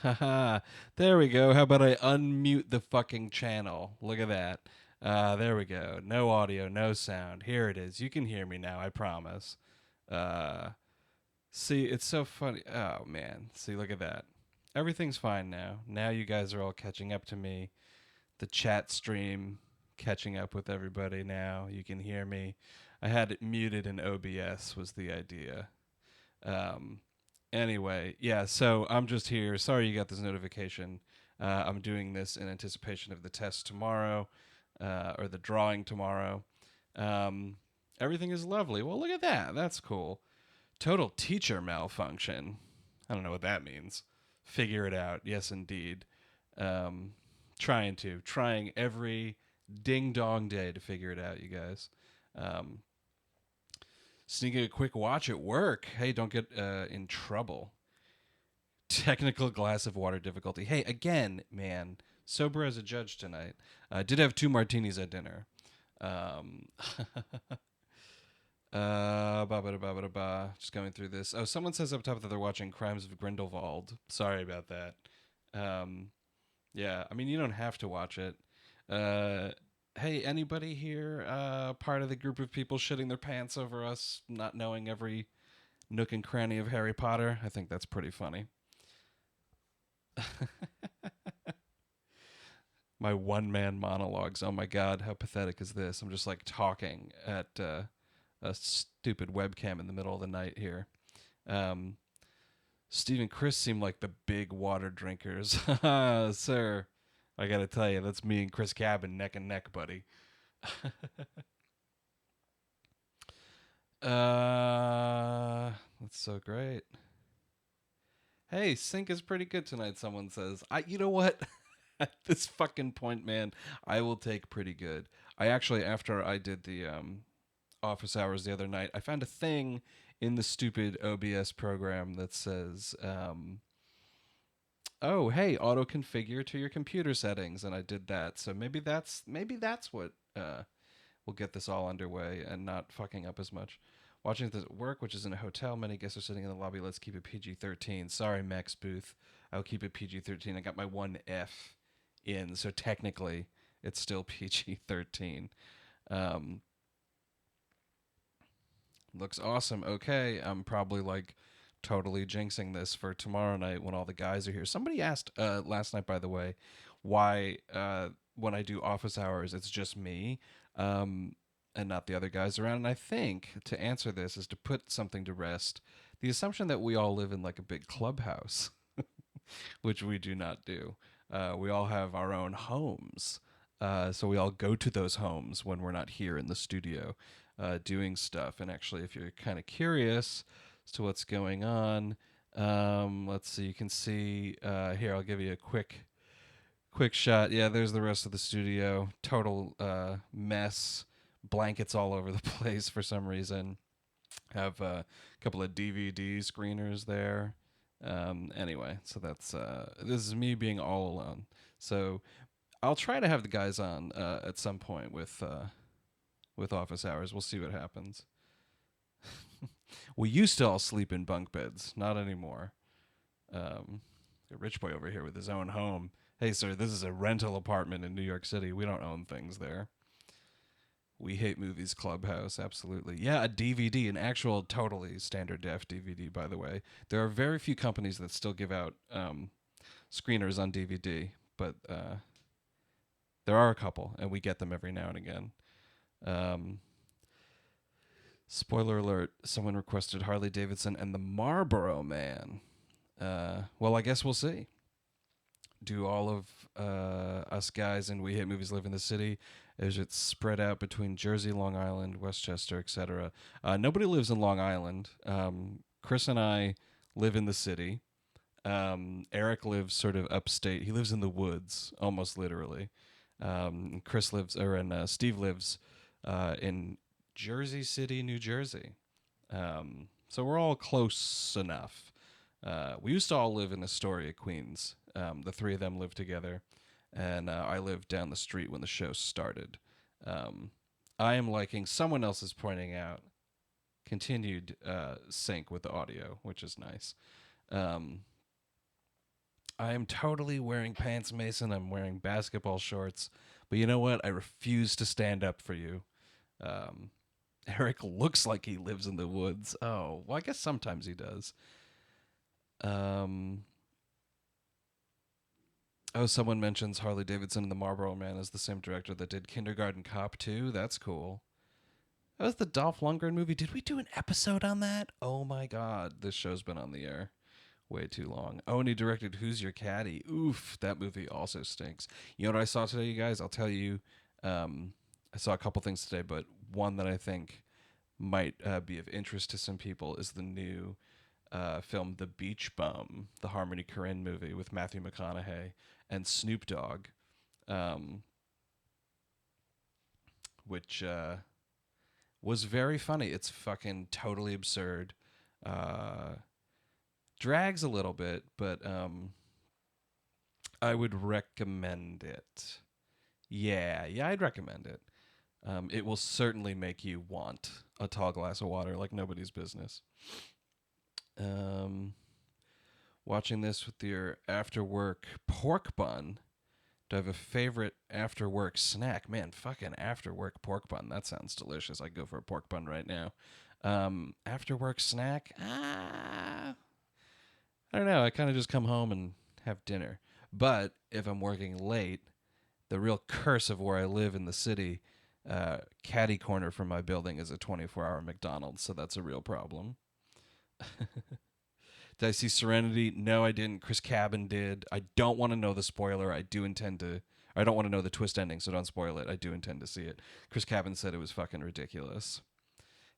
Haha. There we go. How about I unmute the fucking channel? Look at that. There we go. No audio, no sound. Here it is. You can hear me now, I promise. Uh, see, it's so funny. Oh, man. See, look at that. Everything's fine now. Now you guys are all catching up to me. The chat stream catching up with everybody now. You can hear me. I had it muted in OBS, was the idea. Um, anyway, yeah, so I'm just here. Sorry you got this notification. I'm doing this in anticipation of the test tomorrow, or the drawing tomorrow. Um, Everything is lovely. Well, look at that. That's cool. Total teacher malfunction. I don't know what that means. Figure it out. Yes, indeed. Um, trying every ding dong day to figure it out, you guys. Um, Sneaking a quick watch at work. Hey, don't get in trouble. Technical glass of water difficulty. Hey, again, man, sober as a judge tonight. I did have two martinis at dinner. Um, just going through this. Oh, someone says up top that they're watching Crimes of Grindelwald. Sorry about that. Um, yeah, I mean, you don't have to watch it. Uh, hey, anybody here part of the group of people shitting their pants over us not knowing every nook and cranny of Harry Potter? I think that's pretty funny. My one man monologues. Oh my god, how pathetic is this? I'm just like talking at a stupid webcam in the middle of the night here. Um, Steve and Chris seem like the big water drinkers. Sir, I gotta tell you, that's me and Chris Cabin neck and neck, buddy. That's so great. Hey, sync is pretty good tonight, someone says. You know what? At this fucking point, man, I will take pretty good. I actually, after I did the office hours the other night, I found a thing in the stupid OBS program that says, "Oh, hey, auto configure to your computer settings," and I did that. So maybe that's what will get this all underway and not fucking up as much. Watching this at work, which is in a hotel, many guests are sitting in the lobby. Let's keep it PG-13. Sorry, Max Booth. I'll keep it PG-13. I got my one F in, so technically it's still PG-13. Um, Looks awesome. Okay, I'm probably like totally jinxing this for tomorrow night when all the guys are here. Somebody asked last night, by the way, why when I do office hours it's just me and not the other guys around. And I think to answer this is to put something to rest. The assumption that we all live in like a big clubhouse, which we do not do. We all have our own homes. So we all go to those homes when we're not here in the studio doing stuff. And actually, if you're kind of curious as to what's going on, let's see. You can see here. I'll give you a quick shot. Yeah, there's the rest of the studio. Total mess. Blankets all over the place for some reason. Have a couple of DVD screeners there. Anyway, so that's this is me being all alone. So I'll try to have the guys on at some point with office hours. We'll see what happens. We used to all sleep in bunk beds, not anymore. A rich boy over here with his own home. Hey, sir, this is a rental apartment in New York City. We don't own things there. We hate movies clubhouse, absolutely. Yeah, a DVD, an actual totally standard def DVD, by the way. There are very few companies that still give out screeners on DVD, but there are a couple, and we get them every now and again. Um, Spoiler alert, someone requested Harley Davidson and the Marlboro Man. Well, I guess we'll see. Do all of us guys in We Hate Movies live in the city? Is it spread out between Jersey, Long Island, Westchester, etc.? Nobody lives in Long Island. Chris and I live in the city. Eric lives sort of upstate. He lives in the woods, almost literally. Chris lives, or and Steve lives in Jersey City, New Jersey. So we're all close enough. We used to all live in Astoria, Queens. The three of them lived together, and I lived down the street when the show started. Um, I am liking someone else is pointing out continued sync with the audio, which is nice. Um, I am totally wearing pants, Mason. I'm wearing basketball shorts. But you know what? I refuse to stand up for you. Um, Eric looks like he lives in the woods. Oh, well, I guess sometimes he does. Um, oh, someone mentions Harley Davidson and the Marlboro Man is the same director that did Kindergarten Cop 2. That's cool. That was the Dolph Lundgren movie. Did we do an episode on that? Oh my god, this show's been on the air way too long. Oh, and he directed Who's Your Caddy? Oof, that movie also stinks. You know what I saw today, you guys? I'll tell you. I saw a couple things today, but one that I think might be of interest to some people is the new film The Beach Bum, the Harmony Korine movie with Matthew McConaughey and Snoop Dogg, um, which was very funny. It's fucking totally absurd. Uh, Drags a little bit, but I would recommend it. Yeah, I'd recommend it. It will certainly make you want a tall glass of water like nobody's business. Um, Watching this with your after work pork bun. Do I have a favorite after work snack? Man, fucking after work pork bun. That sounds delicious. I'd go for a pork bun right now. After work snack? I don't know. I kind of just come home and have dinner. But if I'm working late, the real curse of where I live in the city, caddy corner from my building is a 24-hour McDonald's, so that's a real problem. Did I see Serenity? No, I didn't. Chris Cabin did. I don't want to know the spoiler. I do intend to. I don't want to know the twist ending, so don't spoil it. I do intend to see it. Chris Cabin said it was fucking ridiculous.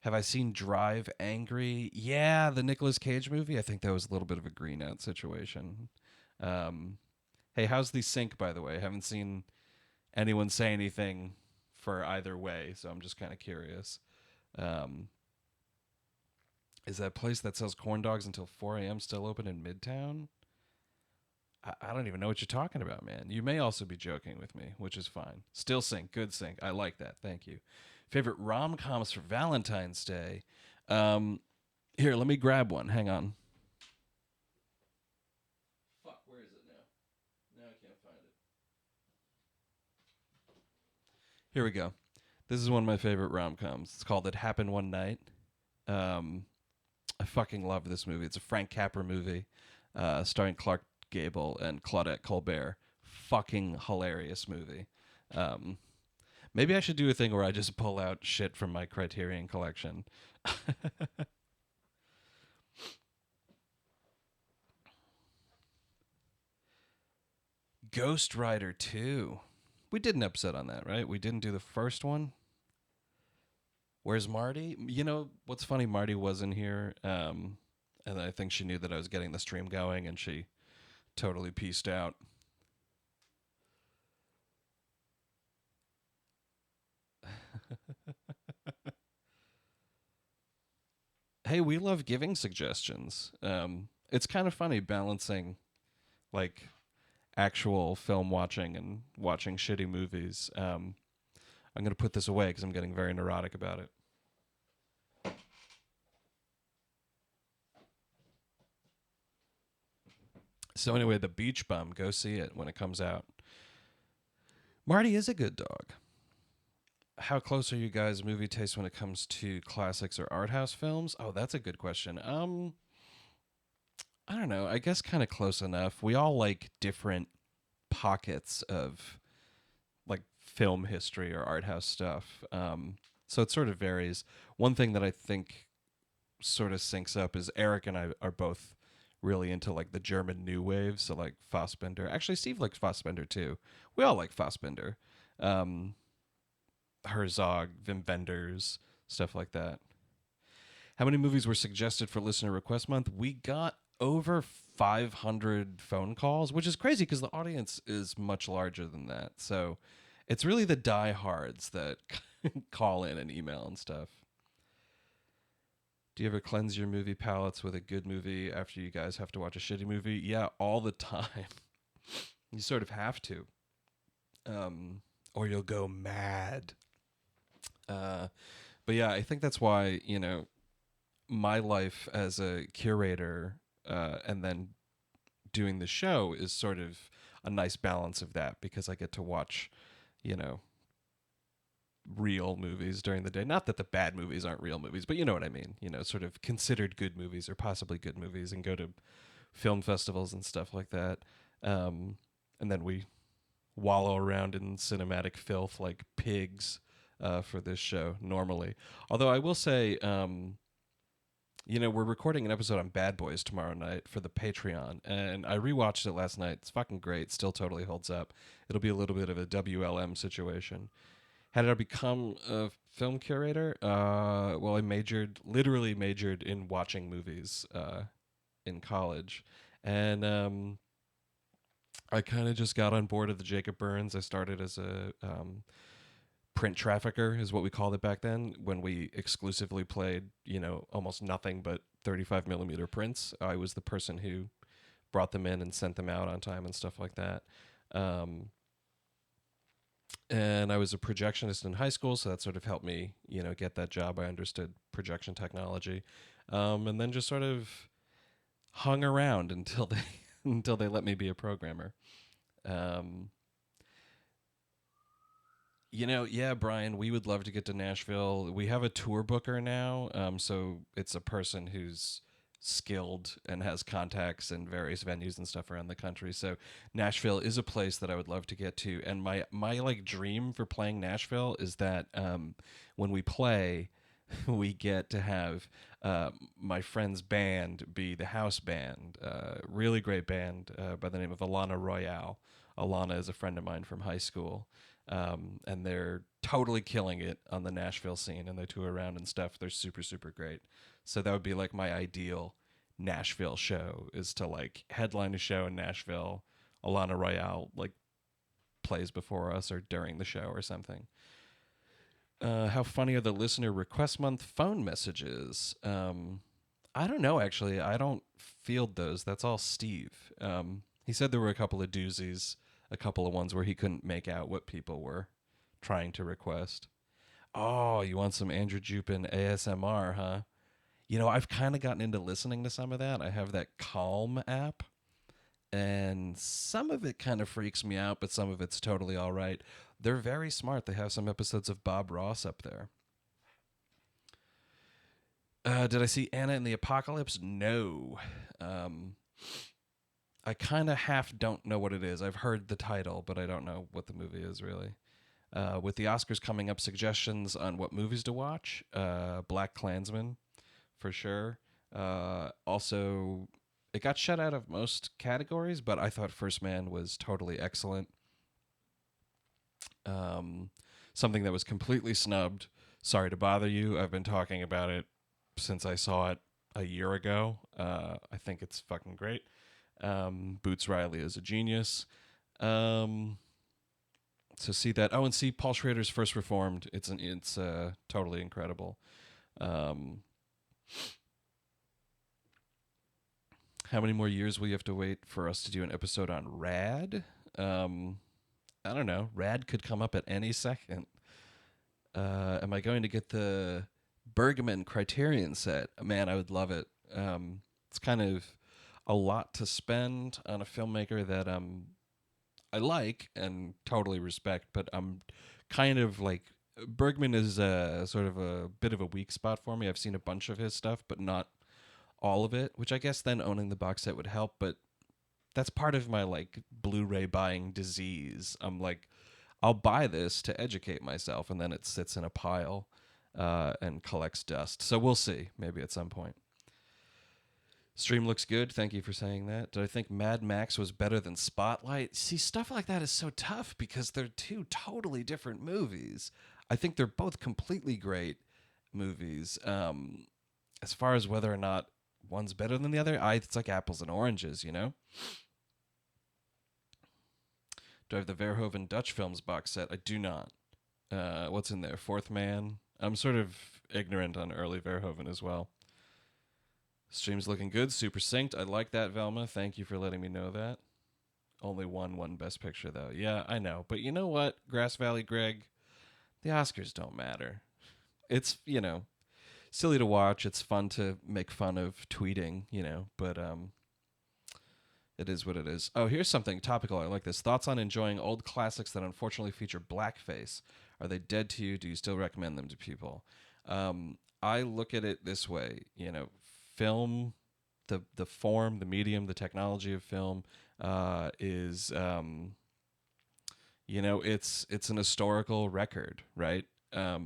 Have I seen Drive Angry? Yeah, the Nicolas Cage movie. I think that was a little bit of a green out situation. Um, hey, how's the sync, by the way? I haven't seen anyone say anything for either way, so I'm just kind of curious. Um, is that place that sells corn dogs until 4 a.m. still open in Midtown? I don't even know what you're talking about, man. You may also be joking with me, which is fine. Still sync, good sync. I like that. Thank you. Favorite rom coms for Valentine's Day? Um, Here, let me grab one. Hang on. Fuck, where is it now? Now I can't find it. Here we go. This is one of my favorite rom coms. It's called It Happened One Night. Um, I fucking love this movie. It's a Frank Capra movie, starring Clark Gable and Claudette Colbert. Fucking hilarious movie. Um, Maybe I should do a thing where I just pull out shit from my Criterion collection. Ghost Rider 2. We did an episode on that, right? We didn't do the first one. Where's Marty? You know what's funny? Marty wasn't here, and I think she knew that I was getting the stream going, and she totally pieced out. Hey, we love giving suggestions. It's kind of funny balancing like actual film watching and watching shitty movies. I'm gonna put this away because I'm getting very neurotic about it. So anyway, The Beach Bum, go see it when it comes out. Marty is a good dog. How close are you guys movie taste when it comes to classics or art house films? Oh, that's a good question. I don't know. I guess kind of close enough. We all like different pockets of like film history or art house stuff. So it sort of varies. One thing that I think sort of syncs up is Eric and I are both really into like the German new wave. So like Fassbinder. Actually, Steve likes Fassbinder too. We all like Fassbinder. Um, Herzog, Wim Wenders, stuff like that. How many movies were suggested for listener request month? We got over 500 phone calls, which is crazy because the audience is much larger than that. So it's really the diehards that call in and email and stuff. Do you ever cleanse your movie palettes with a good movie after you guys have to watch a shitty movie? Yeah, all the time. You sort of have to, or you'll go mad. Uh, but yeah, I think that's why my life as a curator, and then doing the show is sort of a nice balance of that, because I get to watch, you know, real movies during the day. Not that the bad movies aren't real movies, but you know what I mean. You know, sort of considered good movies or possibly good movies, and go to film festivals and stuff like that. And then we wallow around in cinematic filth like pigs for this show normally. Although I will say, you know, we're recording an episode on Bad Boys tomorrow night for the Patreon, and I rewatched it last night. It's fucking great. Still totally holds up. It'll be a little bit of a WLM situation. How did I become a film curator? Well, I literally majored in watching movies in college, and I kind of just got on board of the Jacob Burns. I started as a print trafficker, is what we called it back then, when we exclusively played, you know, almost nothing but 35 millimeter prints. I was the person who brought them in and sent them out on time and stuff like that. And I was a projectionist in high school, so that sort of helped me, you know, get that job. I understood projection technology, and then just sort of hung around until they until they let me be a programmer. Um, you know, yeah, Brian, we would love to get to Nashville. We have a tour booker now, so it's a person who's skilled and has contacts in various venues and stuff around the country. So Nashville is a place that I would love to get to. And my like dream for playing Nashville is that when we play, we get to have my friend's band be the house band. Really great band by the name of Alana Royale. Alana is a friend of mine from high school. And they're totally killing it on the Nashville scene, and they tour around and stuff. They're super, super great. So that would be like my ideal Nashville show, is to like headline a show in Nashville. Alana Royale like plays before us or during the show or something. How funny are the listener request month phone messages? I don't know, actually. I don't field those. That's all Steve. He said there were a couple of doozies, a couple of ones where he couldn't make out what people were trying to request. Oh, you want some Andrew Jupin ASMR, huh? You know, I've kind of gotten into listening to some of that. I have that Calm app, and some of it kind of freaks me out, but some of it's totally all right. They're very smart. They have some episodes of Bob Ross up there. Did I see Anna and the Apocalypse? No. I kind of half don't know what it is. I've heard the title, but I don't know what the movie is really. With the Oscars coming up, suggestions on what movies to watch. Black Klansman, for sure. Also, it got shut out of most categories, but I thought First Man was totally excellent. Something that was completely snubbed. Sorry to bother you. I've been talking about it since I saw it a year ago. I think it's fucking great. Boots Riley is a genius. So see that. Oh, and see Paul Schrader's First Reformed. It's totally incredible. How many more years will you have to wait for us to do an episode on Rad? I don't know. Rad could come up at any second. Am I going to get the Bergman Criterion set? Man, I would love it. It's kind of a lot to spend on a filmmaker that I like and totally respect, but I'm kind of like, Bergman is sort of a bit of a weak spot for me. I've seen a bunch of his stuff, but not all of it, which I guess then owning the box set would help, but that's part of my like Blu-ray buying disease. I'm like, I'll buy this to educate myself, and then it sits in a pile and collects dust. So we'll see, maybe at some point. Stream looks good. Thank you for saying that. Did I think Mad Max was better than Spotlight? See, stuff like that is so tough because they're two totally different movies. I think they're both completely great movies. As far as whether or not one's better than the other, it's like apples and oranges, you know? Do I have the Verhoeven Dutch Films box set? I do not. What's in there? Fourth Man? I'm sort of ignorant on early Verhoeven as well. Stream's looking good. Super synced. I like that, Velma. Thank you for letting me know that. Only one Best Picture, though. Yeah, I know. But you know what, Grass Valley Greg? The Oscars don't matter. It's, you know, silly to watch. It's fun to make fun of tweeting, you know. But It is what it is. Oh, here's something topical. I like this. Thoughts on enjoying old classics that unfortunately feature blackface. Are they dead to you? Do you still recommend them to people? I look at it this way. Film, the form, the medium, the technology of film is it's an historical record, right? I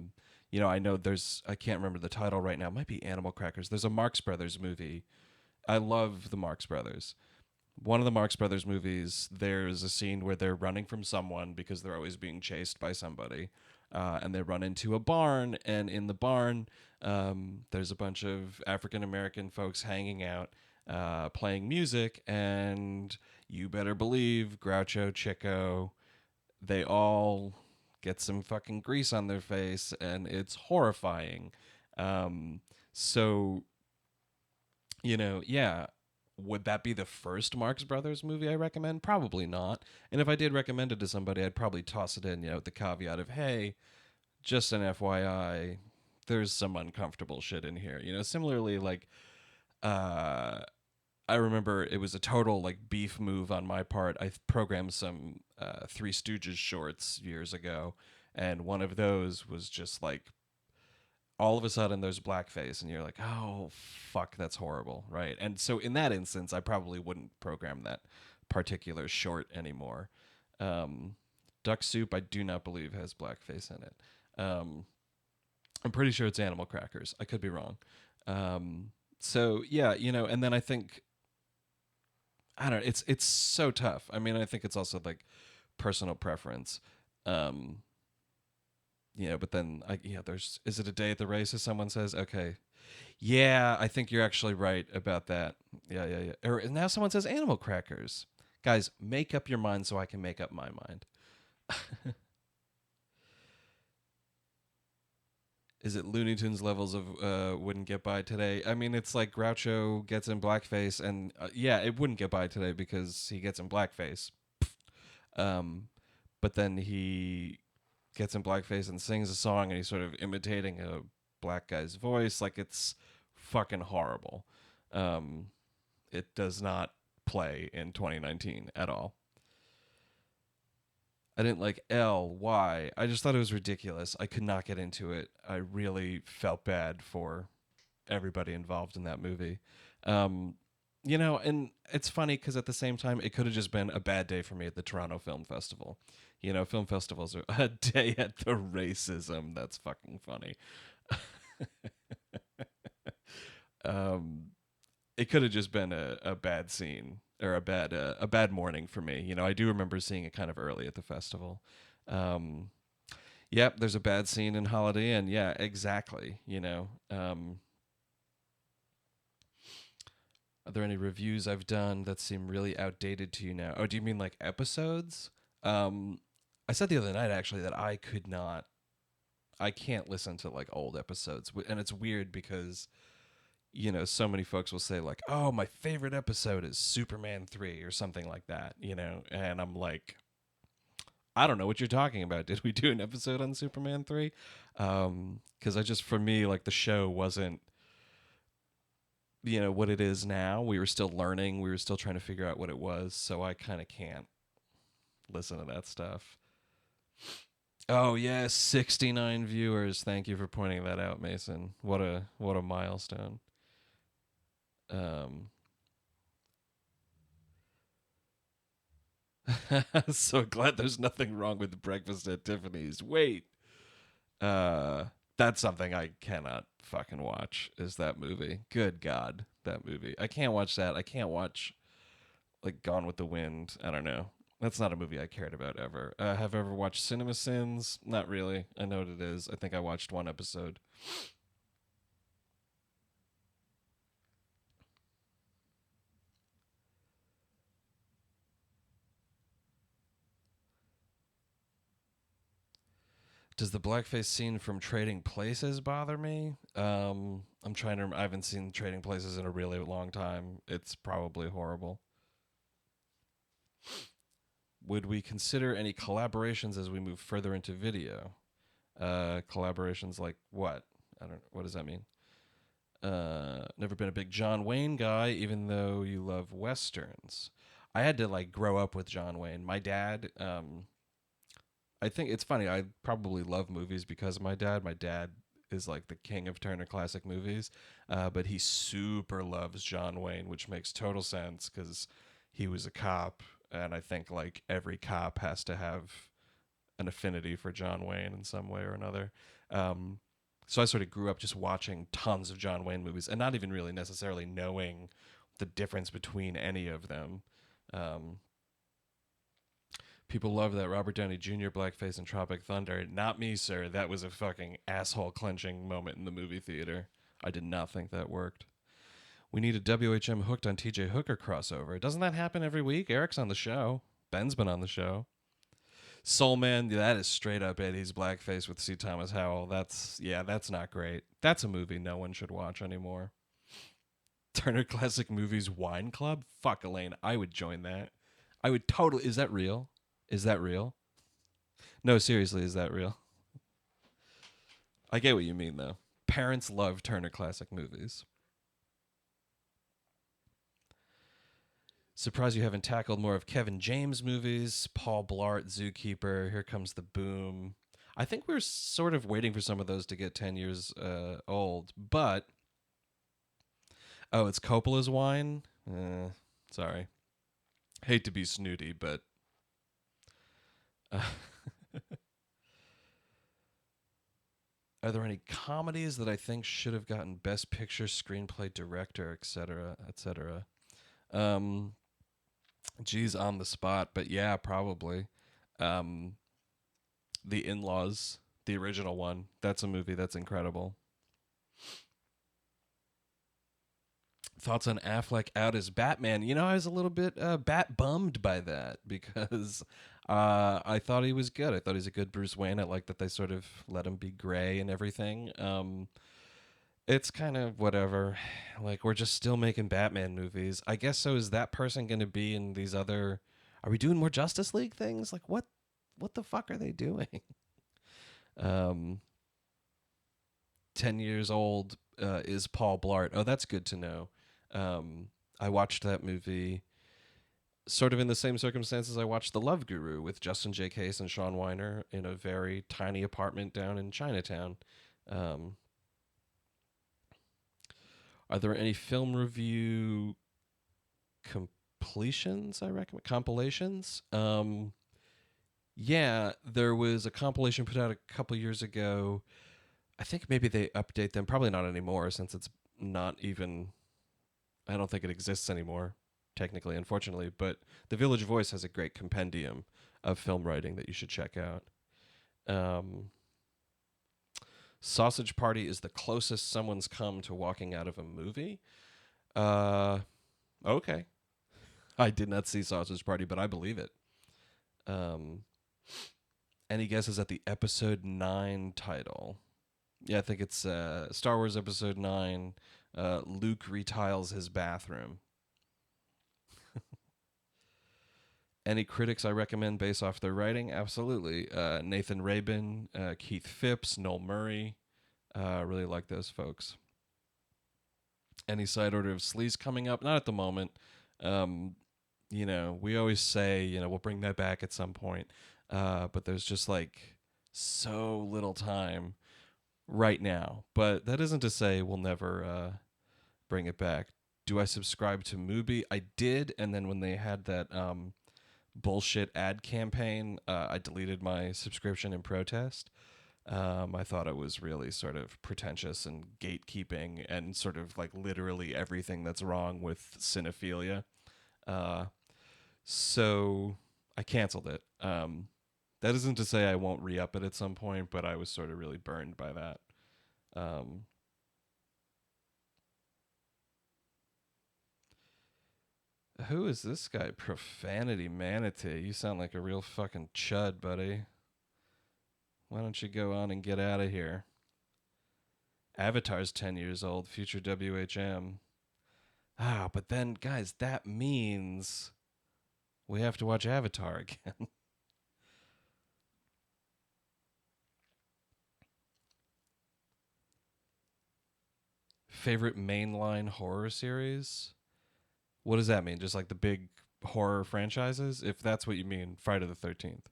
know I can't remember the title right now. It might be Animal Crackers. There's a Marx Brothers movie. I love the Marx Brothers. One of the Marx Brothers movies, there's a scene where they're running from someone because they're always being chased by somebody. And they run into a barn, and in the barn, there's a bunch of African American folks hanging out, playing music, and you better believe Groucho, Chico, they all get some fucking grease on their face, and it's horrifying. Um, so, yeah. Would that be the first Marx Brothers movie I recommend? Probably not. And if I did recommend it to somebody, I'd probably toss it in, with the caveat of, hey, just an FYI, there's some uncomfortable shit in here. Similarly, like, uh, I remember it was a total like beef move on my part. I programmed some Three Stooges shorts years ago, and one of those was just like all of a sudden there's blackface, and you're like, oh fuck, that's horrible, right? And so in that instance, I probably wouldn't program that particular short anymore. Um, Duck Soup, I do not believe has blackface in it. I'm pretty sure it's Animal Crackers. I could be wrong. Um, so yeah, and then I think I don't know. It's so tough. I mean, I think it's also like personal preference. Um, but then there's is it a day at the races? Someone says, okay, yeah, I think you're actually right about that. Yeah, yeah, yeah. Or now someone says Animal Crackers. Guys, make up your mind so I can make up my mind. Is it Looney Tunes levels of wouldn't get by today? I mean, it's like Groucho gets in blackface, and yeah, it wouldn't get by today because he gets in blackface. Um, but then he gets in blackface and sings a song, and he's sort of imitating a black guy's voice. Like, it's fucking horrible. Um, it does not play in 2019 at all. I didn't like L. Why? I just thought it was ridiculous. I could not get into it. I really felt bad for everybody involved in that movie. Um, and it's funny because at the same time, it could have just been a bad day for me at the Toronto Film Festival. Film festivals are a day at the racism. That's fucking funny. um, it could have just been a bad scene or a bad morning for me. I do remember seeing it kind of early at the festival. Um, yep, there's a bad scene in Holiday Inn. Yeah, exactly. Are there any reviews I've done that seem really outdated to you now? Oh, do you mean like episodes? Um, I said the other night actually that I can't listen to like old episodes, and it's weird because so many folks will say like, "Oh, my favorite episode is Superman 3 or something like that," and I'm like, I don't know what you're talking about. Did we do an episode on Superman 3? Because for me, like the show wasn't what it is now. We were still learning. We were still trying to figure out what it was. So I kind of can't listen to that stuff. Oh yeah, 69 viewers. Thank you for pointing that out, Mason. What a milestone. Um, so glad there's nothing wrong with Breakfast at Tiffany's. Wait, uh, that's something I cannot fucking watch. Is that movie? Good God, that movie. I can't watch that. I can't watch like Gone with the Wind. I don't know. That's not a movie I cared about ever. Have I ever watched Cinema Sins? Not really. I know what it is. I think I watched one episode. Does the blackface scene from Trading Places bother me? I'm trying to. I haven't seen Trading Places in a really long time. It's probably horrible. Would we consider any collaborations as we move further into video? Collaborations like what? I don't. What does that mean? Never been a big John Wayne guy, even though you love westerns. I had to like grow up with John Wayne. My dad, I think it's funny. I probably love movies because of my dad. My dad is like the king of Turner Classic Movies, but he super loves John Wayne, which makes total sense because he was a cop, and I think like every cop has to have an affinity for John Wayne in some way or another. Um, so I sort of grew up just watching tons of John Wayne movies and not even really necessarily knowing the difference between any of them. Um, People love that Robert Downey Jr. blackface in Tropic Thunder. Not me, sir. That was a fucking asshole clenching moment in the movie theater. I did not think that worked. We need a WHM Hooked on TJ Hooker crossover. Doesn't that happen every week? Eric's on the show. Ben's been on the show. Soul Man, that is straight up Eddie's blackface with C. Thomas Howell. That's not great. That's a movie no one should watch anymore. Turner Classic Movies Wine Club? Fuck, Elaine. I would join that. I would totally. Is that real? Is that real? No, seriously, is that real? I get what you mean, though. Parents love Turner Classic Movies. Surprised you haven't tackled more of Kevin James movies. Paul Blart, Zookeeper, Here Comes the Boom. I think we're sort of waiting for some of those to get 10 years old. But, oh, it's Coppola's Wine? Sorry. Hate to be snooty, but. Uh, Are there any comedies that I think should have gotten Best Picture, Screenplay, Director, etc., etc.? Um, geez, on the spot, but yeah, probably. Um, The In-Laws, the original one. That's a movie that's incredible. Thoughts on Affleck out as Batman? You know, I was a little bit bat bummed by that because I thought he was good. I thought he's a good Bruce Wayne. I like that they sort of let him be gray and everything. It's kind of whatever. Like we're just still making Batman movies. I guess so. Is that person going to be in these other? Are we doing more Justice League things? Like what? What the fuck are they doing? Um, 10 years old is Paul Blart. Oh, that's good to know. I watched that movie sort of in the same circumstances I watched The Love Guru with Justin J. Case and Sean Weiner in a very tiny apartment down in Chinatown. Um, are there any film review completions? I recommend compilations. Yeah, there was a compilation put out a couple years ago. I think maybe they update them. Probably not anymore since it's not even. I don't think it exists anymore, technically, unfortunately. But the Village Voice has a great compendium of film writing that you should check out. Um, Sausage Party is the closest someone's come to walking out of a movie. Uh, okay. I did not see Sausage Party, but I believe it. Um, any guesses at the episode 9 title? Yeah, I think it's Star Wars Episode 9. Luke retiles his bathroom. Any critics I recommend based off their writing? Absolutely. Nathan Rabin, Keith Phipps, Noel Murray. Really like those folks. Any side order of sleaze coming up? Not at the moment. We always say, we'll bring that back at some point. But there's just like so little time right now. But that isn't to say we'll never bring it back. Do I subscribe to Mubi? I did, and then when they had that bullshit ad campaign, I deleted my subscription in protest. I thought it was really sort of pretentious and gatekeeping and sort of like literally everything that's wrong with cinephilia. Uh, so I canceled it. That isn't to say I won't re-up it at some point, but I was sort of really burned by that. Um, who is this guy? Profanity Manatee. You sound like a real fucking chud, buddy. Why don't you go on and get out of here? Avatar's 10 years old, future WHM. But then, guys, that means we have to watch Avatar again. Favorite mainline horror series? What does that mean? Just like the big horror franchises, if that's what you mean, Friday the 13th.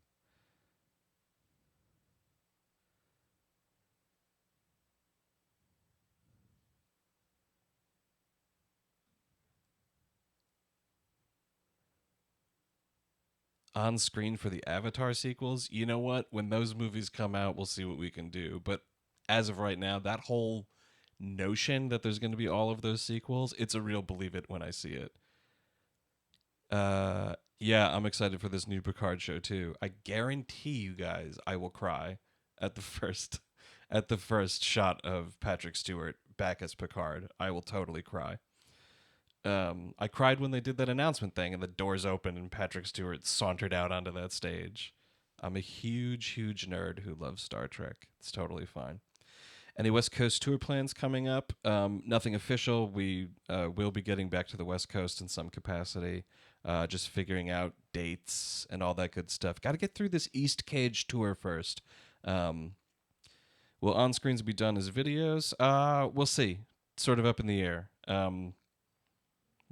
On screen for the Avatar sequels, you know what? When those movies come out, we'll see what we can do. But as of right now, that whole notion that there's going to be all of those sequels, it's a real believe it when I see it. Yeah, I'm excited for this new Picard show too. I guarantee you guys, I will cry at the first at the first shot of Patrick Stewart back as Picard. I will totally cry. I cried when they did that announcement thing and the doors opened and Patrick Stewart sauntered out onto that stage. I'm a huge, huge nerd who loves Star Trek. It's totally fine. Any West Coast tour plans coming up? Nothing official. We will be getting back to the West Coast in some capacity. Just figuring out dates and all that good stuff. Got to get through this East Cage tour first. Um, will on screens be done as videos? We'll see. Sort of up in the air.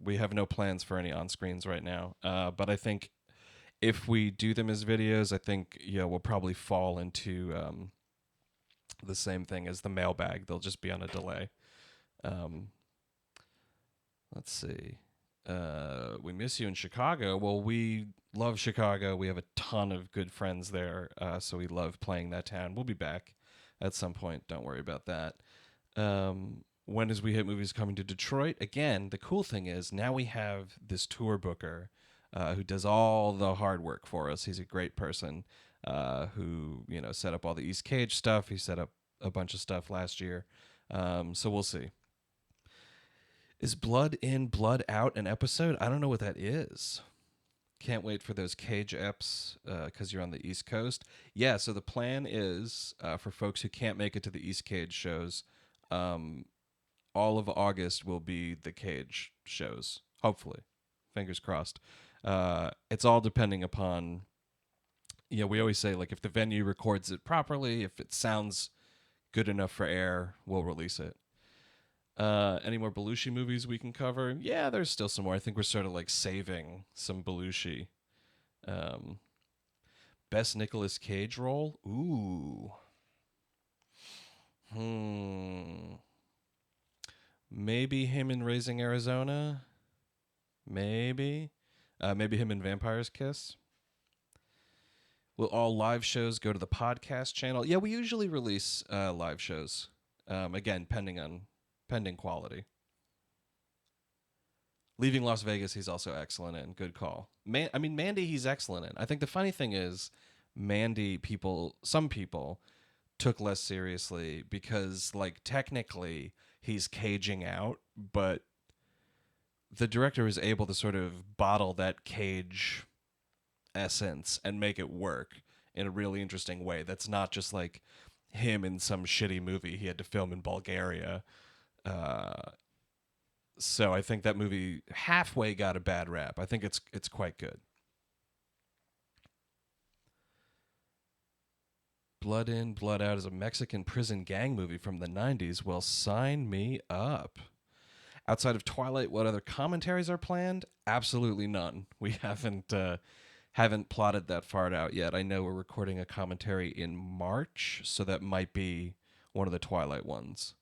We have no plans for any on screens right now. But I think if we do them as videos, I think we'll probably fall into the same thing as the mailbag. They'll just be on a delay. Um, let's see. We miss you in Chicago. Well, we love Chicago. We have a ton of good friends there, so we love playing that town. We'll be back at some point. Don't worry about that. When is We Hit Movies coming to Detroit? Again, the cool thing is now we have this tour booker who does all the hard work for us. He's a great person who set up all the East Cage stuff. He set up a bunch of stuff last year. So we'll see. Is Blood In, Blood Out an episode? I don't know what that is. Can't wait for those Cage eps because you're on the East Coast. Yeah, so the plan is for folks who can't make it to the East Cage shows, all of August will be the Cage shows. Hopefully. Fingers crossed. It's all depending upon, we always say, like, if the venue records it properly, if it sounds good enough for air, we'll release it. Any more Belushi movies we can cover? Yeah, there's still some more. I think we're sort of like saving some Belushi. Um, Best Nicolas Cage role? Ooh. Maybe him in Raising Arizona. Maybe. Maybe him in Vampire's Kiss. Will all live shows go to the podcast channel? Yeah, we usually release live shows. Again, pending quality. Leaving Las Vegas, he's also excellent in. Good call. Mandy, he's excellent in. I think the funny thing is, Mandy, some people took less seriously because, like, technically he's caging out, but the director is able to sort of bottle that cage essence and make it work in a really interesting way. That's not just like him in some shitty movie he had to film in Bulgaria. So I think that movie halfway got a bad rap. I think it's quite good. Blood In, Blood Out is a Mexican prison gang movie from the 90s. Well, sign me up. Outside of Twilight, what other commentaries are planned? Absolutely none. We haven't plotted that far out yet. I know we're recording a commentary in March, so that might be one of the Twilight ones.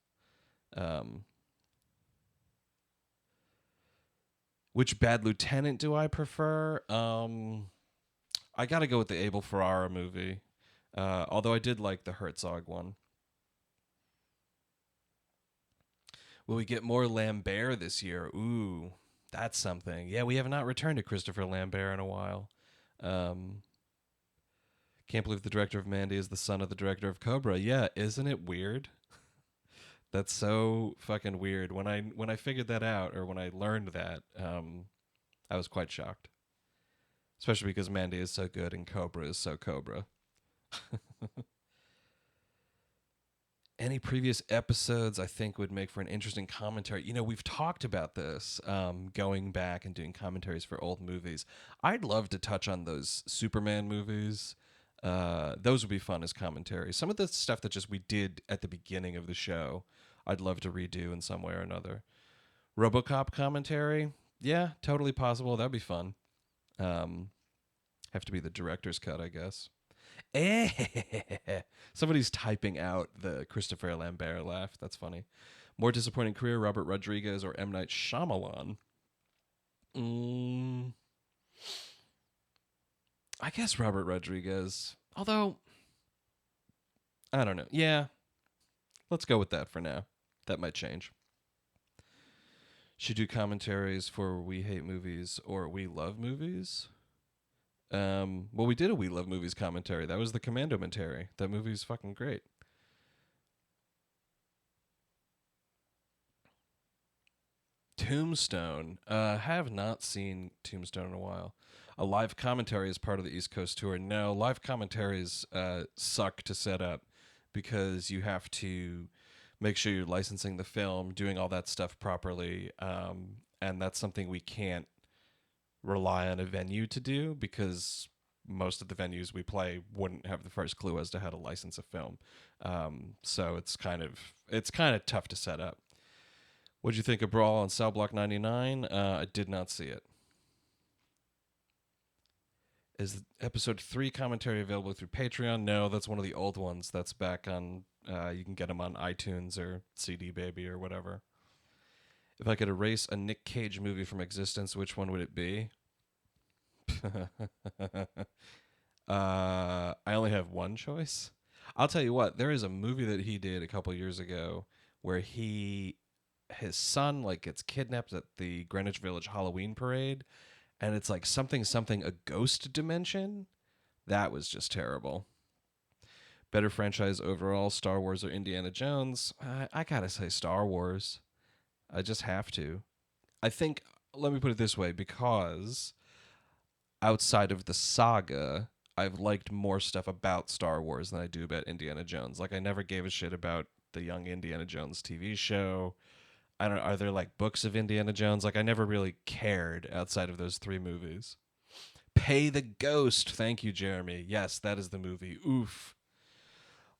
Which Bad Lieutenant do I prefer? I got to go with the Abel Ferrara movie. Although I did like the Herzog one. Will we get more Lambert this year? Ooh, that's something. Yeah, we have not returned to Christopher Lambert in a while. Can't believe the director of Mandy is the son of the director of Cobra. Yeah, isn't it weird? That's so fucking weird. When I figured that out, or when I learned that, I was quite shocked. Especially because Mandy is so good and Cobra is so Cobra. Any previous episodes I think would make for an interesting commentary. We've talked about this, going back and doing commentaries for old movies. I'd love to touch on those Superman movies. Those would be fun as commentary. Some of the stuff that just we did at the beginning of the show, I'd love to redo in some way or another. RoboCop commentary, yeah, totally possible. That'd be fun. Have to be the director's cut, I guess. Eh. Somebody's typing out the Christopher Lambert laugh. That's funny. More disappointing career, Robert Rodriguez or M. Night Shyamalan? Mm, I guess Robert Rodriguez. Although, I don't know. Yeah, let's go with that for now. That might change. Should do commentaries for We Hate Movies or We Love Movies. Well, we did a We Love Movies commentary. That was the Commandomentary. That movie's fucking great. Tombstone. Have not seen Tombstone in a while. A live commentary is part of the East Coast tour. No, live commentaries suck to set up because you have to make sure you're licensing the film, doing all that stuff properly, and that's something we can't rely on a venue to do because most of the venues we play wouldn't have the first clue as to how to license a film. So it's kind of tough to set up. What'd you think of Brawl on Cell Block 99? I did not see it. Is episode 3 commentary available through Patreon? No, that's one of the old ones. That's back on, you can get them on iTunes or CD Baby or whatever. If I could erase a Nick Cage movie from existence, which one would it be? I only have one choice. I'll tell you what, there is a movie that he did a couple years ago where his son like gets kidnapped at the Greenwich Village Halloween parade, and it's like something a ghost dimension. That was just terrible. Better franchise overall, Star Wars or Indiana Jones? I gotta say Star Wars. I just have to. I think, let me put it this way, because outside of the saga, I've liked more stuff about Star Wars than I do about Indiana Jones. Like, I never gave a shit about the young Indiana Jones TV show. I don't know, are there like books of Indiana Jones? Like, I never really cared outside of those 3 movies. Pay the Ghost. Thank you, Jeremy. Yes, that is the movie. Oof.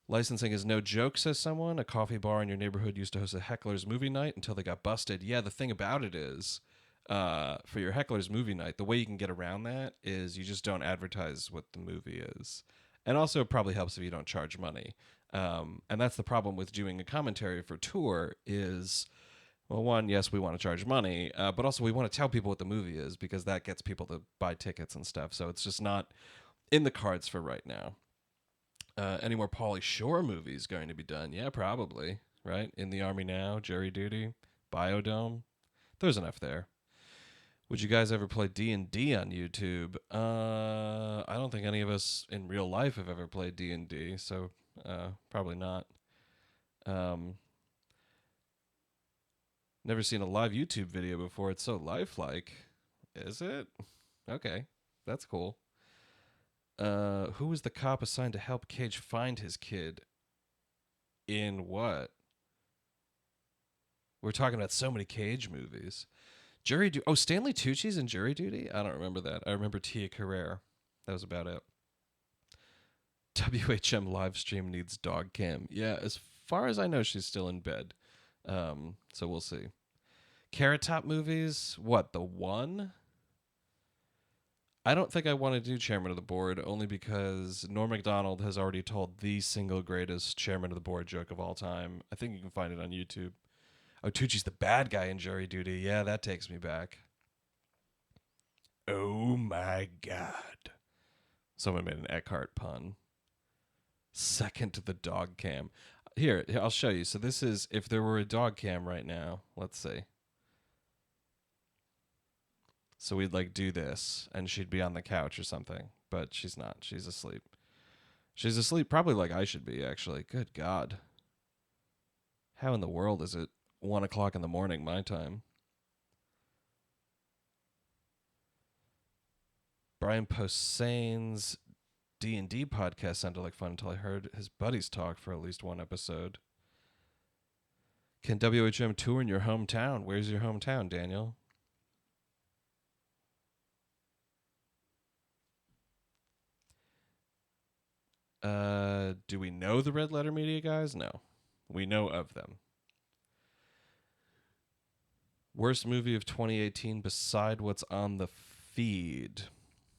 Licensing is no joke, says someone. A coffee bar in your neighborhood used to host a heckler's movie night until they got busted. Yeah, the thing about it is, for your heckler's movie night, the way you can get around that is you just don't advertise what the movie is. And also, it probably helps if you don't charge money. And that's the problem with doing a commentary for tour is, well, one, yes, we want to charge money, but also we want to tell people what the movie is because that gets people to buy tickets and stuff. So it's just not in the cards for right now. Any more Pauly Shore movies going to be done? Yeah, probably. Right? In the Army Now, Jury Duty, Biodome. There's enough there. Would you guys ever play D&D on YouTube? I don't think any of us in real life have ever played D&D, so probably not. Never seen a live YouTube video before. It's so lifelike. Is it? Okay, that's cool. Who was the cop assigned to help Cage find his kid? In what? We're talking about so many Cage movies. Jury Duty. Oh, Stanley Tucci's in Jury Duty? I don't remember that. I remember Tia Carrere. That was about it. WHM Livestream needs dog cam. Yeah, as far as I know, she's still in bed. So we'll see. Carrot Top movies? What, the one? I don't think I want to do chairman of the board only because Norm Macdonald has already told the single greatest chairman of the board joke of all time. I think you can find it on YouTube. Oh, Tucci's the bad guy in Jury Duty. Yeah, that takes me back. Oh my God. Someone made an Eckhart pun. Second to the dog cam. Here, I'll show you. So this is if there were a dog cam right now. Let's see. So we'd like do this, and she'd be on the couch or something. But she's not. She's asleep. She's asleep probably like I should be, actually. Good God. How in the world is it 1 o'clock in the morning, my time? Brian Posehn's D&D podcast sounded like fun until I heard his buddies talk for at least one episode. Can WHM tour in your hometown? Where's your hometown, Daniel? Do we know the Red Letter Media guys? No. We know of them. Worst movie of 2018 beside what's on the feed?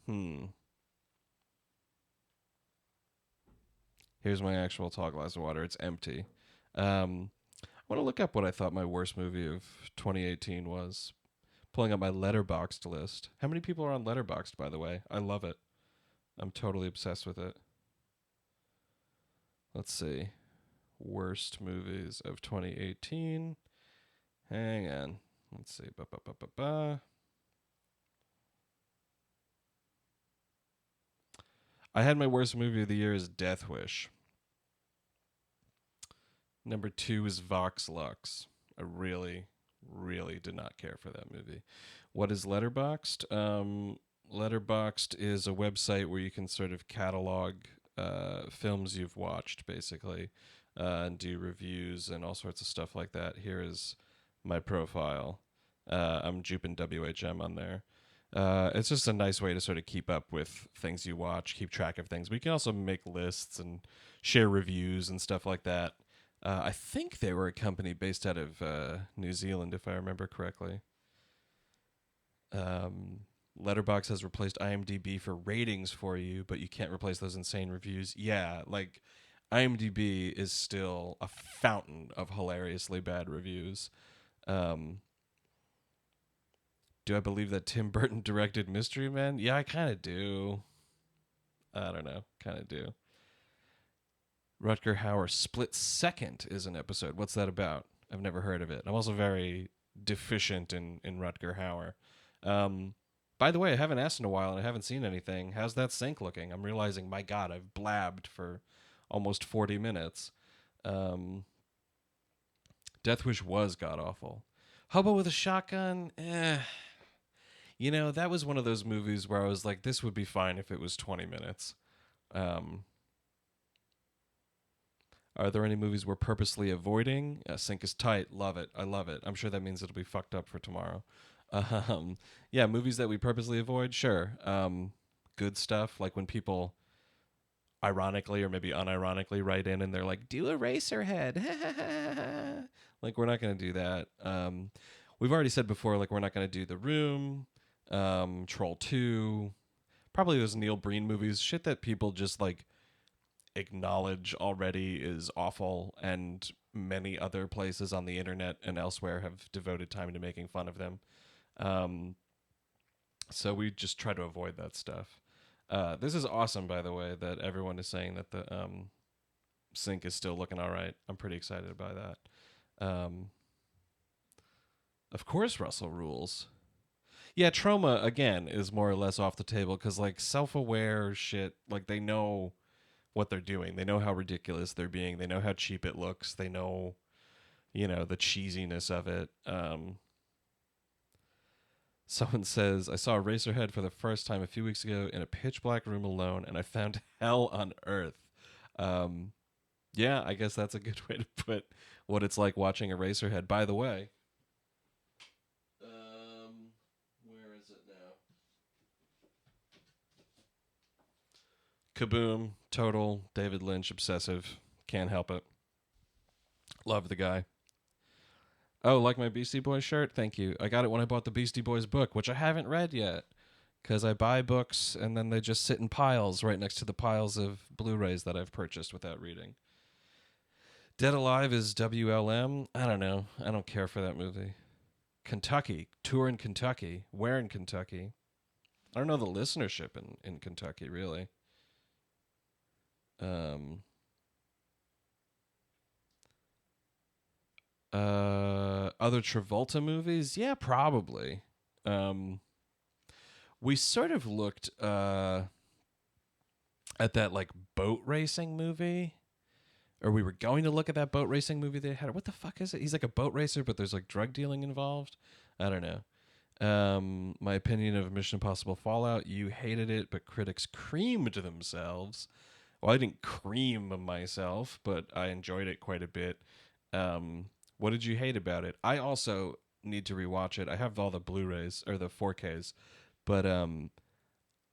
Hmm. Here's my actual tall glass of water. It's empty. I want to look up what I thought my worst movie of 2018 was. Pulling up my Letterboxd list. How many people are on Letterboxd, by the way? I love it. I'm totally obsessed with it. Let's see. Worst movies of 2018. Hang on. Let's see. Ba. I had my worst movie of the year is Death Wish. Number 2 is Vox Lux. I really, really did not care for that movie. What is Letterboxd? Letterboxd is a website where you can sort of catalog films you've watched, basically, and do reviews and all sorts of stuff like that. Here is my profile. I'm Jupin WHM on there. It's just a nice way to sort of keep up with things you watch, keep track of things. But you can also make lists and share reviews and stuff like that. I think they were a company based out of New Zealand, if I remember correctly. Um, Letterboxd has replaced IMDb for ratings for you, but you can't replace those insane reviews. Yeah, like IMDb is still a fountain of hilariously bad reviews. Um, do I believe that Tim Burton directed Mystery Men? Yeah, I kind of do. I don't know, kind of do. Rutger Hauer Split Second is an episode. What's that about? I've never heard of it. I'm also very deficient in Rutger Hauer. Um, by the way, I haven't asked in a while and I haven't seen anything. How's that sync looking? I'm realizing, my God, I've blabbed for almost 40 minutes. Um, Death Wish was god awful. Hobo with a Shotgun? You know, that was one of those movies where I was like, this would be fine if it was 20 minutes. Um, Are there any movies we're purposely avoiding? Sync is tight. Love it. I love it. I'm sure that means it'll be fucked up for tomorrow. Um, yeah, movies that we purposely avoid, sure. Good stuff, like when people ironically or maybe unironically write in and they're like, do Eraserhead. Like, we're not going to do that. We've already said before, like, we're not going to do The Room, Troll 2, probably those Neil Breen movies, shit that people just like acknowledge already is awful, and many other places on the internet and elsewhere have devoted time to making fun of them. Um, so we just try to avoid that stuff. This is awesome, by the way, that everyone is saying that the sync is still looking all right. I'm pretty excited by that. Of course, Russell rules. Yeah, Trauma again is more or less off the table because like self-aware shit, like they know what they're doing. They know how ridiculous they're being. They know how cheap it looks. They know, the cheesiness of it. Someone says, I saw Eraserhead for the first time a few weeks ago in a pitch black room alone, and I found hell on earth. Um, yeah, I guess that's a good way to put what it's like watching Eraserhead. By the way, where is it now? Kaboom, total David Lynch obsessive. Can't help it. Love the guy. Oh, like my Beastie Boys shirt? Thank you. I got it when I bought the Beastie Boys book, which I haven't read yet. Because I buy books and then they just sit in piles right next to the piles of Blu rays that I've purchased without reading. Dead Alive is WLM? I don't know. I don't care for that movie. Kentucky. Tour in Kentucky. Where in Kentucky? I don't know the listenership in Kentucky, really. Um, Other Travolta movies? Yeah, probably. Um, we sort of looked at that like boat racing movie, or we were going to look at that boat racing movie they had. What the fuck is it? He's like a boat racer, but there's like drug dealing involved. I don't know. My opinion of Mission Impossible Fallout: you hated it, but critics creamed themselves. Well, I didn't cream myself, but I enjoyed it quite a bit. What did you hate about it? I also need to rewatch it. I have all the Blu-rays or the 4Ks, but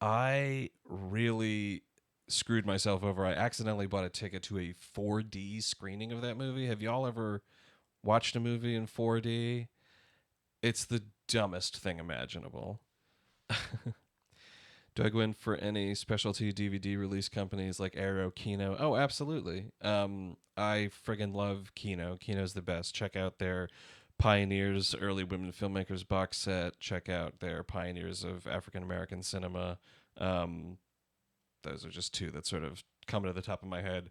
I really screwed myself over. I accidentally bought a ticket to a 4D screening of that movie. Have y'all ever watched a movie in 4D? It's the dumbest thing imaginable. Do I go in for any specialty DVD release companies like Arrow, Kino? Oh, absolutely. I friggin' love Kino. Kino's the best. Check out their Pioneers Early Women Filmmakers box set. Check out their Pioneers of African American Cinema. Um, those are just two that sort of come to the top of my head.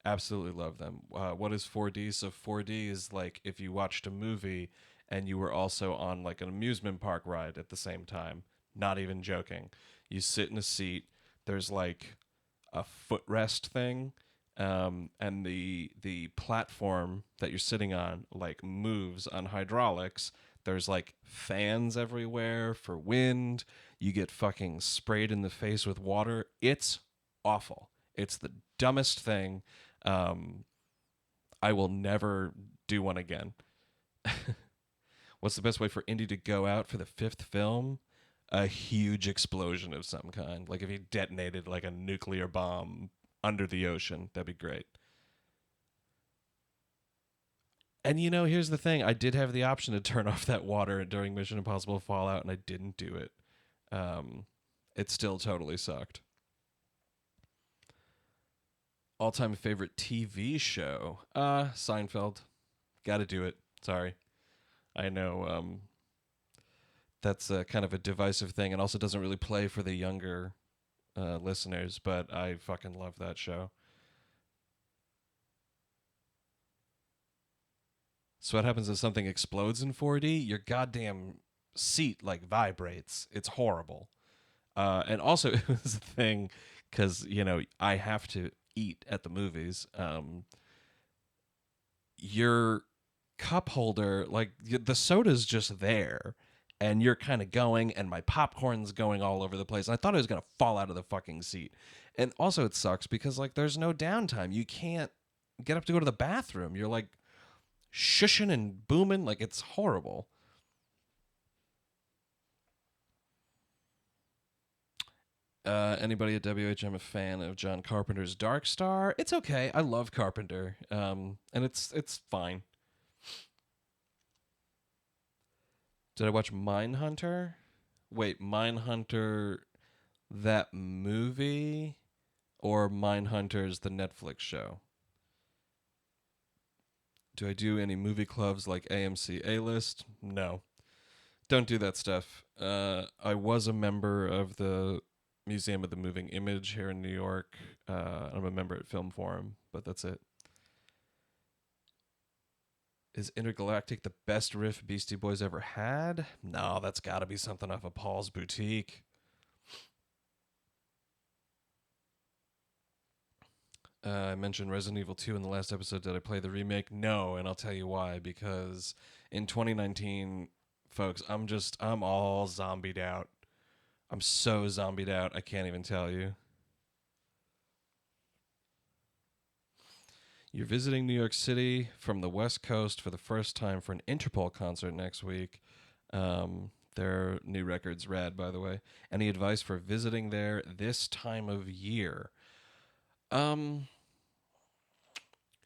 Absolutely love them. What is 4D? So 4D is like if you watched a movie and you were also on like an amusement park ride at the same time. Not even joking. You sit in a seat. There's like a footrest thing, and the platform that you're sitting on like moves on hydraulics. There's like fans everywhere for wind. You get fucking sprayed in the face with water. It's awful. It's the dumbest thing. Um, I will never do one again. What's the best way for Indy to go out for the fifth film? A huge explosion of some kind. Like if he detonated like a nuclear bomb under the ocean, that'd be great. And you know, here's the thing: I did have the option to turn off that water during Mission Impossible Fallout, and I didn't do it. Um, it still totally sucked. All-time favorite TV show? Seinfeld. Got to do it. Sorry, I know. That's kind of a divisive thing, and also doesn't really play for the younger listeners. But I fucking love that show. So what happens if something explodes in 4D? Your goddamn seat like vibrates. It's horrible. And also it was a thing because you know I have to eat at the movies. Your cup holder, like the soda's just there, and you're kind of going, and my popcorn's going all over the place. And I thought I was gonna fall out of the fucking seat. And also it sucks because like there's no downtime. You can't get up to go to the bathroom. You're like shushing and booming, like it's horrible. Anybody at WHM a fan of John Carpenter's Dark Star? It's okay. I love Carpenter, and it's fine. Did I watch Mindhunter? Wait, Mindhunter, that movie, or Mindhunter's the Netflix show? Do I do any movie clubs like AMC A List? No, don't do that stuff. I was a member of the Museum of the Moving Image here in New York. I'm a member at Film Forum, but that's it. Is Intergalactic the best riff Beastie Boys ever had? No, that's got to be something off of Paul's Boutique. I mentioned Resident Evil 2 in the last episode. Did I play the remake? No, and I'll tell you why. Because in 2019, folks, I'm all zombied out. I'm so zombied out, I can't even tell you. You're visiting New York City from the West Coast for the first time for an Interpol concert next week. Their new record's rad, by the way. Any advice for visiting there this time of year? Um,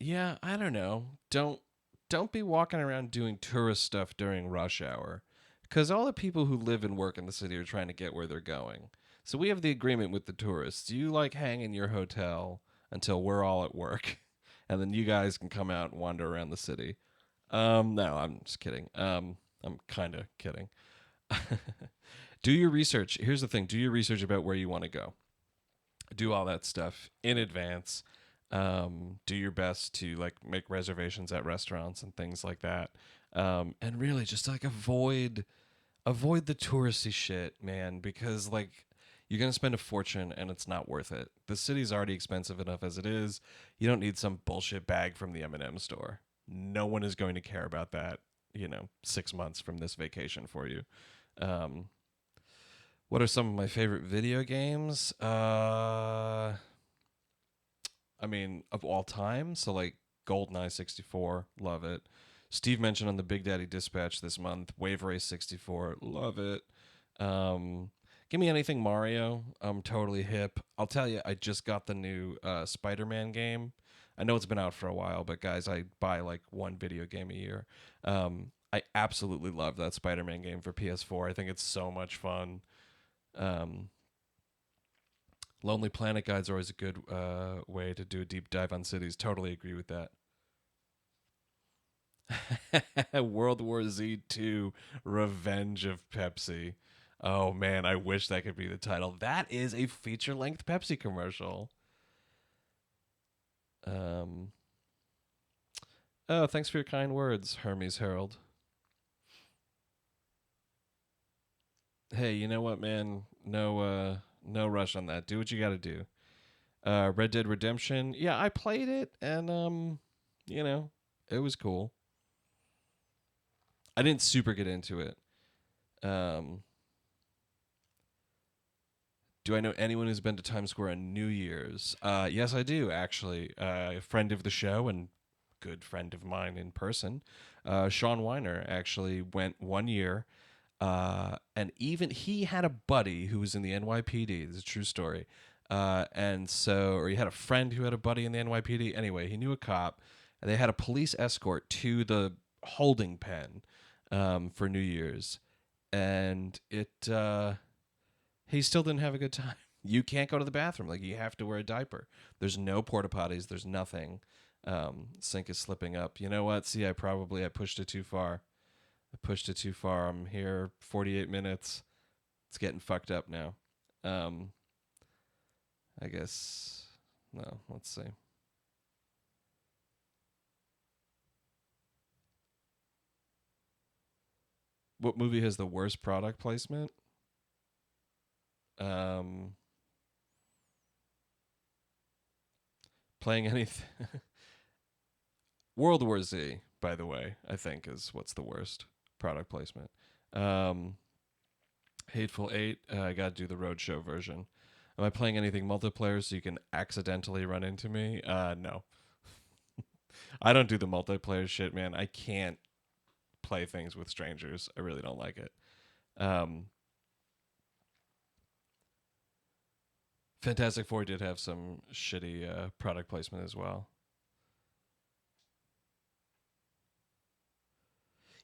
yeah, I don't know. Don't be walking around doing tourist stuff during rush hour, because all the people who live and work in the city are trying to get where they're going. So we have the agreement with the tourists. You like hang in your hotel until we're all at work, and then you guys can come out and wander around the city. No, I'm just kidding. I'm kind of kidding. Do your research. Here's the thing: do your research about where you want to go. Do all that stuff in advance. Do your best to like make reservations at restaurants and things like that. And really just like avoid the touristy shit, man, because like you're gonna spend a fortune and it's not worth it. The city's already expensive enough as it is. You don't need some bullshit bag from the M&M store. No one is going to care about that. 6 months from this vacation for you. Um, what are some of my favorite video games? I mean, of all time. So like GoldenEye 64, love it. Steve mentioned on the Big Daddy Dispatch this month, Wave Race 64, love it. Um, Give me anything Mario. I'm totally hip. I'll tell you, I just got the new Spider-Man game. I know it's been out for a while, but guys, I buy like one video game a year. I absolutely love that Spider-Man game for PS4. I think it's so much fun. Um, Lonely Planet guides are always a good way to do a deep dive on cities. Totally agree with that. World War Z 2 Revenge of Pepsi. Oh man, I wish that could be the title. That is a feature length Pepsi commercial. Um, oh, thanks for your kind words, Hermes Herald. Hey, you know what, man? No rush on that. Do what you got to do. Red Dead Redemption. Yeah, I played it, and you know, it was cool. I didn't super get into it. Um, do I know anyone who's been to Times Square on New Year's? Yes, I do actually. A friend of the show and good friend of mine in person, Sean Weiner, actually went 1 year. And even he had a buddy who was in the NYPD. This is a true story. And so, or he had a friend who had a buddy in the NYPD. Anyway, he knew a cop, and they had a police escort to the holding pen for New Year's. And he still didn't have a good time. You can't go to the bathroom. Like, you have to wear a diaper. There's no porta potties. There's nothing. Sink is slipping up. You know what? See, I pushed it too far. I pushed it too far. I'm here 48 minutes. It's getting fucked up now. Um, I guess. No, let's see. What movie has the worst product placement? Um, playing anything. World War Z, by the way, I think is what's the worst product placement. Um, Hateful Eight. I got to do the Roadshow version. Am I playing anything multiplayer so you can accidentally run into me? No. I don't do the multiplayer shit, man. I can't play things with strangers. I really don't like it. Um, Fantastic Four did have some shitty product placement as well.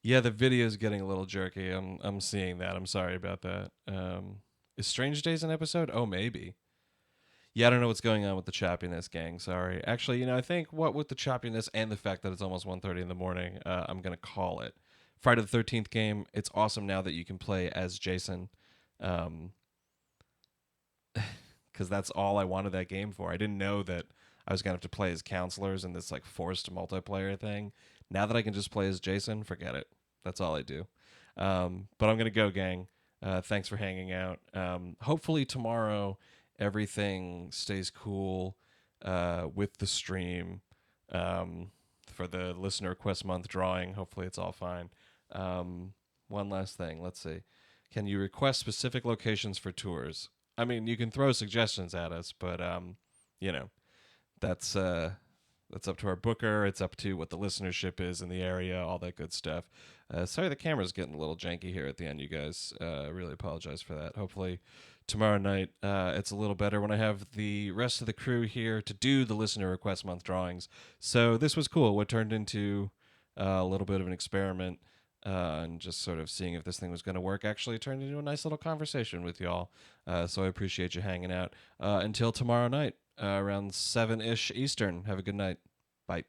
Yeah, the video's getting a little jerky. I'm seeing that. I'm sorry about that. Is Strange Days an episode? Oh, maybe. Yeah, I don't know what's going on with the choppiness, gang. Sorry. Actually, I think what with the choppiness and the fact that it's almost 1:30 in the morning, I'm gonna call it. Friday the 13th game. It's awesome now that you can play as Jason. Um, because that's all I wanted that game for. I didn't know that I was gonna have to play as counselors in this like forced multiplayer thing. Now that I can just play as Jason, forget it. That's all I do. But I'm gonna go, gang. Thanks for hanging out. Hopefully tomorrow everything stays cool with the stream for the listener request month drawing. Hopefully it's all fine. One last thing. Let's see. Can you request specific locations for tours? I mean, you can throw suggestions at us, but you know, that's that's up to our booker. It's up to what the listenership is in the area, all that good stuff. Sorry, the camera's getting a little janky here at the end, you guys. I really apologize for that. Hopefully, tomorrow night it's a little better when I have the rest of the crew here to do the listener request month drawings. So this was cool. What turned into a little bit of an experiment. And just sort of seeing if this thing was going to work actually turned into a nice little conversation with y'all. So I appreciate you hanging out. Until tomorrow night, around 7-ish Eastern. Have a good night. Bye.